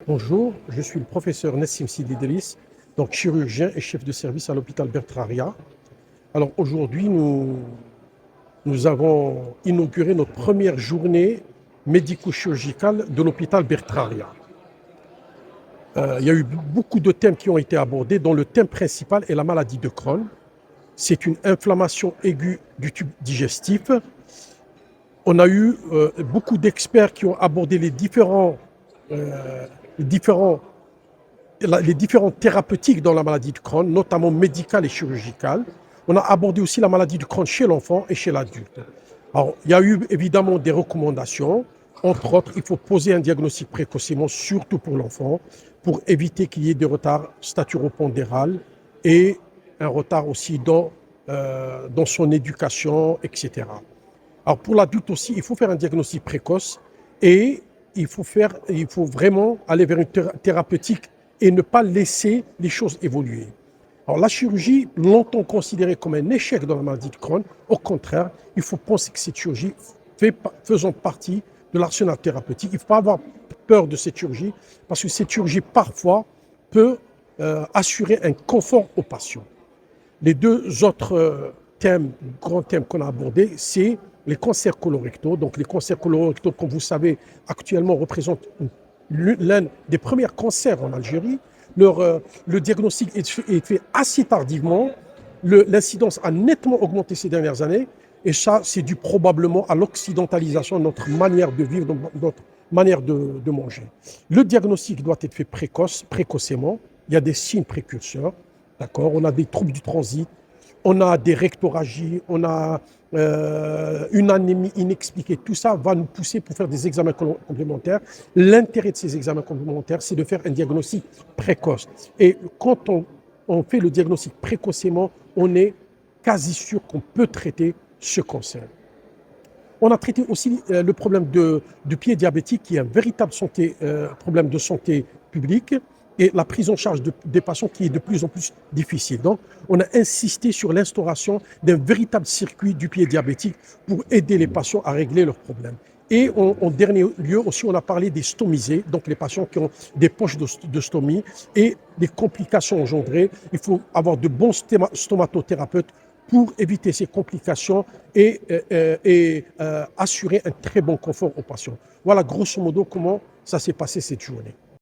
Bonjour, je suis le professeur Nessim Sidi Idriss, donc chirurgien et chef de service à l'hôpital Bertraria. Alors aujourd'hui, nous avons inauguré notre première journée médico-chirurgicale de l'hôpital Bertraria. Il y a eu beaucoup de thèmes qui ont été abordés, dont le thème principal est la maladie de Crohn. C'est une inflammation aiguë du tube digestif. On a eu beaucoup d'experts qui ont abordé les différents les différentes thérapeutiques dans la maladie de Crohn, notamment médicales et chirurgicales. On a abordé aussi la maladie de Crohn chez l'enfant et chez l'adulte. Alors, il y a eu évidemment des recommandations. Entre autres, il faut poser un diagnostic précocement, surtout pour l'enfant, pour éviter qu'il y ait des retards staturopondérales et un retard aussi dans son éducation, etc. Alors, pour l'adulte aussi, il faut faire un diagnostic précoce et il faut vraiment aller vers une thérapeutique et ne pas laisser les choses évoluer. Alors, la chirurgie, longtemps considérée comme un échec dans la maladie de Crohn, au contraire, il faut penser que cette chirurgie faisant partie de l'arsenal thérapeutique. Il ne faut pas avoir peur de cette chirurgie parce que cette chirurgie, parfois, peut assurer un confort aux patients. Les deux autres grands thèmes qu'on a abordés, c'est les cancers colorectaux. Donc, les cancers colorectaux, comme vous savez, actuellement représentent l'un des premiers cancers en Algérie. Le diagnostic est fait assez tardivement. L'incidence a nettement augmenté ces dernières années. Et ça, c'est dû probablement à l'occidentalisation de notre manière de vivre, de notre manière de manger. Le diagnostic doit être fait précocement. Il y a des signes précurseurs. D'accord. On a des troubles du transit, on a des rectoragies, on a une anémie inexpliquée. Tout ça va nous pousser pour faire des examens complémentaires. L'intérêt de ces examens complémentaires, c'est de faire un diagnostic précoce. Et quand on fait le diagnostic précocement, on est quasi sûr qu'on peut traiter ce cancer. On a traité aussi le problème du pied diabétique, qui est un véritable problème de santé publique, et la prise en charge des patients qui est de plus en plus difficile. Donc, on a insisté sur l'instauration d'un véritable circuit du pied diabétique pour aider les patients à régler leurs problèmes. Et en dernier lieu aussi, on a parlé des stomisés, donc les patients qui ont des poches de stomie et des complications engendrées. Il faut avoir de bons stomatothérapeutes pour éviter ces complications et assurer un très bon confort aux patients. Voilà grosso modo comment ça s'est passé cette journée.